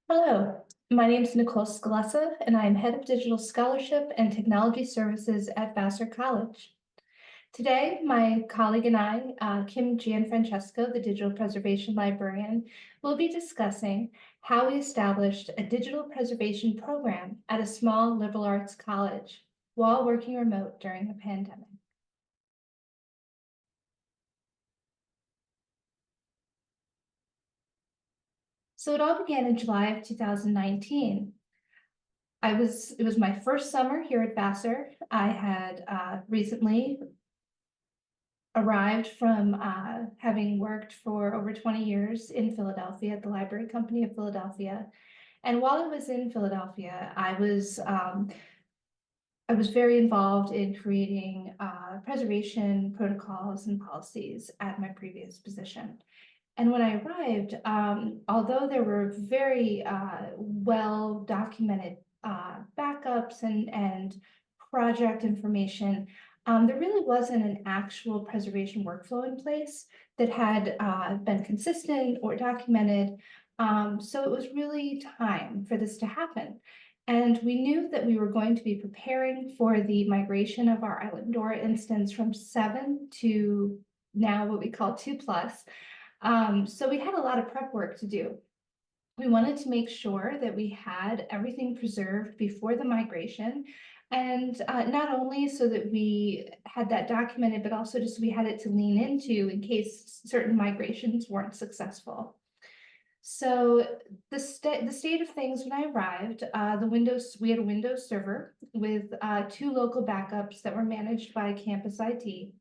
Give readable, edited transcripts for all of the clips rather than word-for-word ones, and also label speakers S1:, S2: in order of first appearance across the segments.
S1: Hello, my name is Nicole Scalessa, and I am Head of Digital Scholarship and Technology Services at Vassar College. Today, my colleague and I, Kim Gianfrancesco, the Digital Preservation Librarian, will be discussing how we established a digital preservation program at a small liberal arts college while working remote during the pandemic. So it all began in July of 2019. It was my first summer here at Vassar. I had recently arrived from having worked for over 20 years in Philadelphia at the Library Company of Philadelphia. And while I was in Philadelphia, I was very involved in creating preservation protocols and policies at my previous position. And when I arrived, although there were very well documented backups and project information, there really wasn't an actual preservation workflow in place that had been consistent or documented. So it was really time for this to happen. And we knew that we were going to be preparing for the migration of our Islandora instance from 7 to now what we call 2+. So we had a lot of prep work to do. We wanted to make sure that we had everything preserved before the migration, and not only so that we had that documented, but also just we had it to lean into in case certain migrations weren't successful. So the state of things when I arrived, we had a Windows server with 2 local backups that were managed by Campus IT.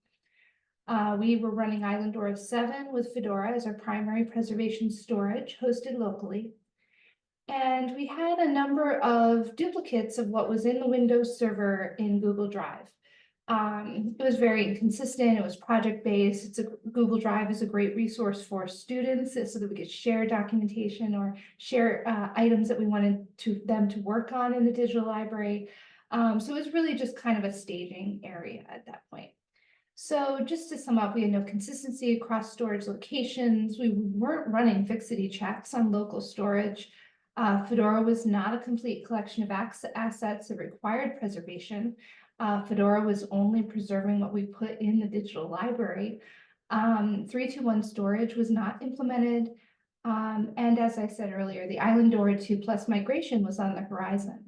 S1: We were running Islandora 7 with Fedora as our primary preservation storage hosted locally. And we had a number of duplicates of what was in the Windows server in Google Drive. It was very inconsistent. It was project-based. Google Drive is a great resource for students so that we could share documentation or share items that we wanted them to work on in the digital library. So it was really just kind of a staging area at that point. So just to sum up, we had no consistency across storage locations. We weren't running fixity checks on local storage. Fedora was not a complete collection of assets that required preservation. Fedora was only preserving what we put in the digital library. 3-2-1 storage was not implemented. And as I said earlier, the Islandora 2+ migration was on the horizon.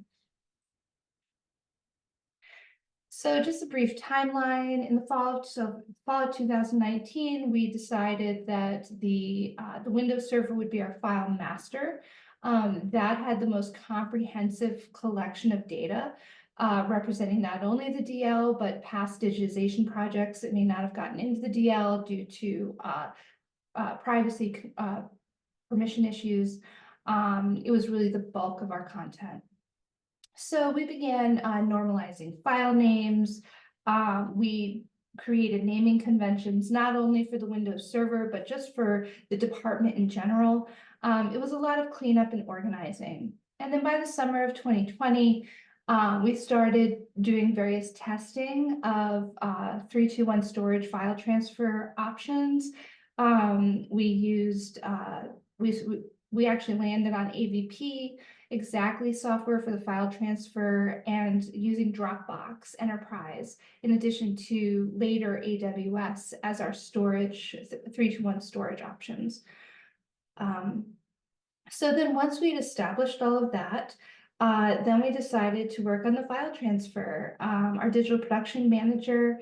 S1: So just a brief timeline. In the fall of 2019, we decided that the Windows server would be our file master. That had the most comprehensive collection of data, representing not only the DL, but past digitization projects that may not have gotten into the DL due to privacy permission issues. It was really the bulk of our content. So we began normalizing file names. We created naming conventions, not only for the Windows server, but just for the department in general. It was a lot of cleanup and organizing. And then by the summer of 2020, we started doing various testing of 3-2-1 storage file transfer options. We actually landed on AVP, exactly software for the file transfer, and using Dropbox Enterprise, in addition to later AWS as our storage, 3-2-1 storage options. So then once we'd established all of that, then we decided to work on the file transfer. Our digital production manager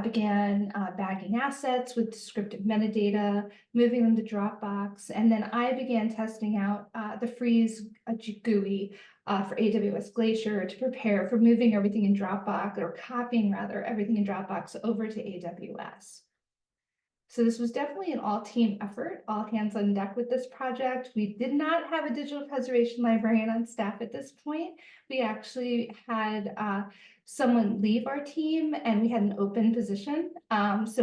S1: began bagging assets with descriptive metadata, moving them to Dropbox, and then I began testing out the Freeze GUI for AWS Glacier to prepare for moving everything in Dropbox, or copying rather everything in Dropbox over to AWS. So this was definitely an all-team effort, all hands on deck with this project. We did not have a digital preservation librarian on staff at this point. We actually had someone leave our team, and we had an open position. So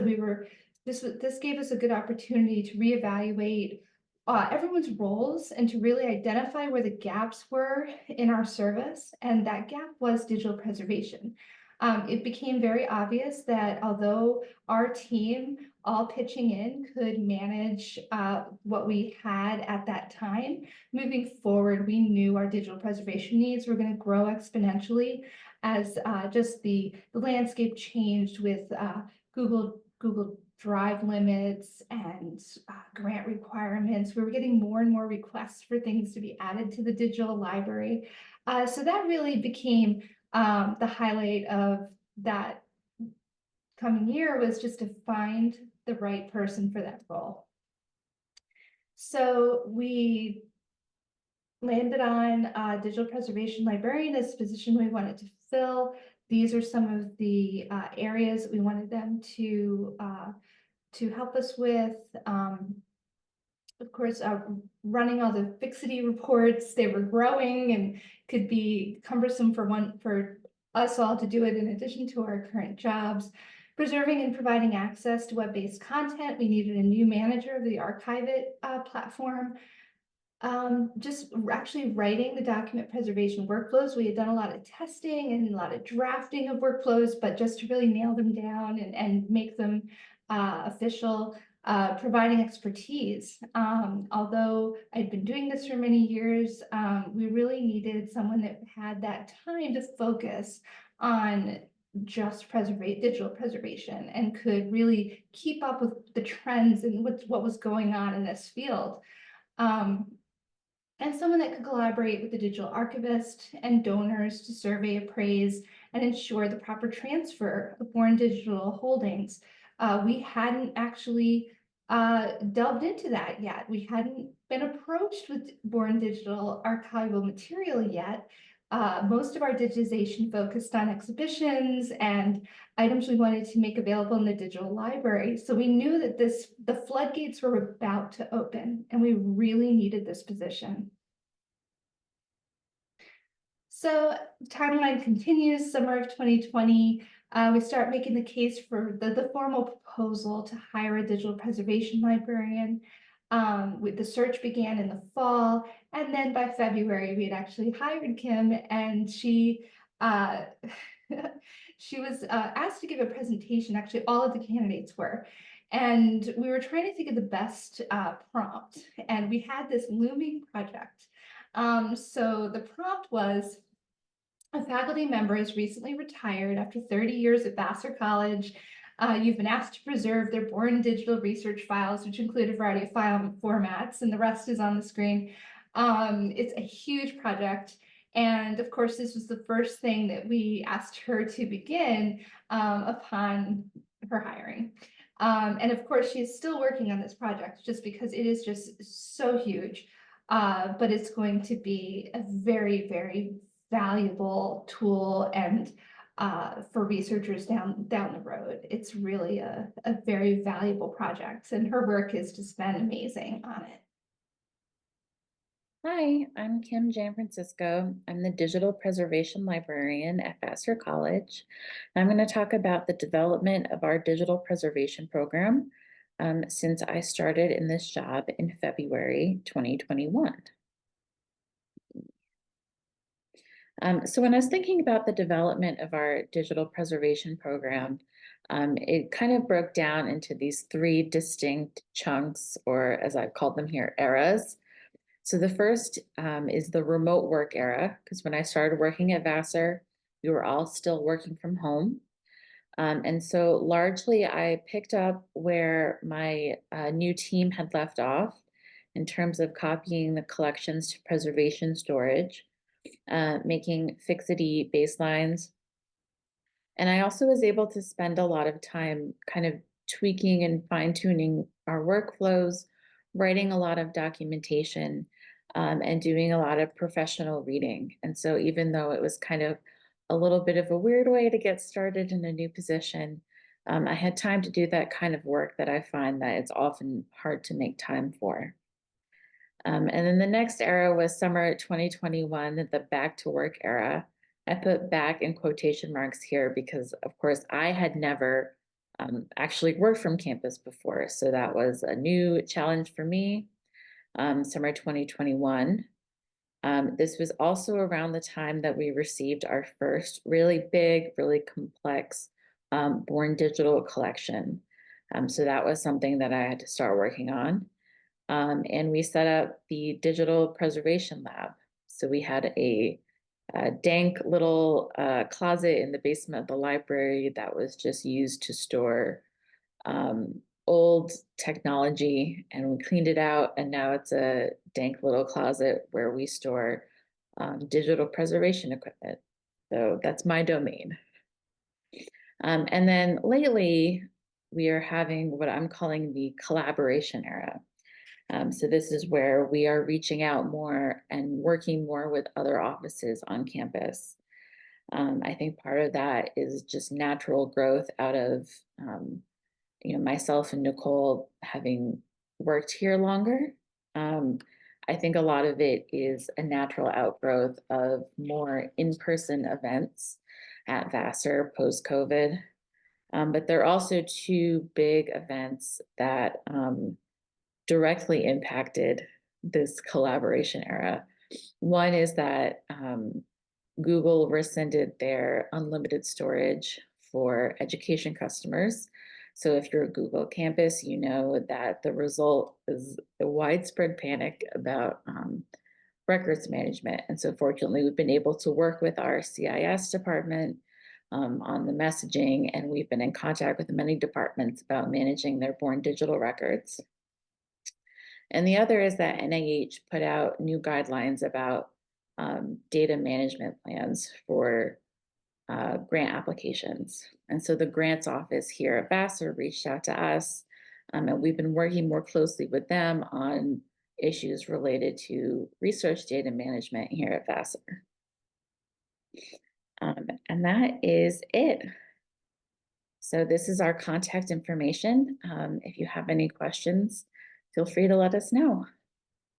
S1: this gave us a good opportunity to reevaluate everyone's roles and to really identify where the gaps were in our service, and that gap was digital preservation. it became very obvious that although our team all pitching in could manage what we had at that time, moving forward, we knew our digital preservation needs were going to grow exponentially as just the landscape changed with Google Drive limits and grant requirements. We were getting more and more requests for things to be added to the digital library. So that really became the highlight of that coming year, was just to find the right person for that role. So we landed on digital preservation librarian as a position we wanted to fill. These are some of the areas that we wanted them to help us with. Of course, running all the fixity reports, they were growing and could be cumbersome for us all to do it in addition to our current jobs. Preserving and providing access to web-based content. We needed a new manager of the Archive It platform. Just actually writing the document preservation workflows. We had done a lot of testing and a lot of drafting of workflows, but just to really nail them down and make them official. Providing expertise. Although I'd been doing this for many years, we really needed someone that had that time to focus on just digital preservation and could really keep up with the trends and what was going on in this field. And someone that could collaborate with the digital archivist and donors to survey, appraise, and ensure the proper transfer of foreign digital holdings. We hadn't actually delved into that yet. We hadn't been approached with foreign digital archival material yet. Most of our digitization focused on exhibitions and items we wanted to make available in the digital library. So we knew that the floodgates were about to open, and we really needed this position. So timeline continues, summer of 2020. We start making the case for the formal proposal to hire a digital preservation librarian. The search began in the fall, and then by February we had actually hired Kim, and she she was asked to give a presentation. Actually, all of the candidates were, and we were trying to think of the best prompt, and we had this looming project. So the prompt was: a faculty member is recently retired after 30 years at Vassar College. You've been asked to preserve their born digital research files, which include a variety of file formats, and the rest is on the screen. It's a huge project. And of course, this was the first thing that we asked her to begin upon her hiring. And of course, she is still working on this project just because it is just so huge. But it's going to be a very, very valuable tool and for researchers down the road. It's really a very valuable project, and her work has just been amazing on it.
S2: Hi, I'm Kim Gianfrancesco. I'm the Digital Preservation Librarian at Vassar College. I'm going to talk about the development of our digital preservation program since I started in this job in February 2021. So when I was thinking about the development of our digital preservation program, it kind of broke down into these three distinct chunks, or as I've called them here, eras. So the first is the remote work era, because when I started working at Vassar, we were all still working from home. And so largely I picked up where my new team had left off in terms of copying the collections to preservation storage, making fixity baselines. And I also was able to spend a lot of time kind of tweaking and fine-tuning our workflows, writing a lot of documentation, and doing a lot of professional reading. And so even though it was kind of a little bit of a weird way to get started in a new position, I had time to do that kind of work that I find that it's often hard to make time for. And then the next era was summer 2021, the back to work era. I put back in quotation marks here because, of course, I had never actually worked from campus before. So that was a new challenge for me, summer 2021. This was also around the time that we received our first really big, really complex Born Digital collection. So that was something that I had to start working on. And we set up the Digital Preservation Lab. So we had a dank little closet in the basement of the library that was just used to store old technology, and we cleaned it out, and now it's a dank little closet where we store digital preservation equipment. So that's my domain. And then lately, we are having what I'm calling the collaboration era. So this is where we are reaching out more and working more with other offices on campus. I think part of that is just natural growth out of myself and Nicole having worked here longer. I think a lot of it is a natural outgrowth of more in-person events at Vassar post-COVID. But there are also two big events that directly impacted this collaboration era. One is that Google rescinded their unlimited storage for education customers. So if you're a Google campus, you know that the result is a widespread panic about records management. And so fortunately, we've been able to work with our CIS department on the messaging, and we've been in contact with many departments about managing their Born Digital records. And the other is that NIH put out new guidelines about data management plans for grant applications. And so the grants office here at Vassar reached out to us, and we've been working more closely with them on issues related to research data management here at Vassar. And that is it. So this is our contact information. If you have any questions, feel free to let us know.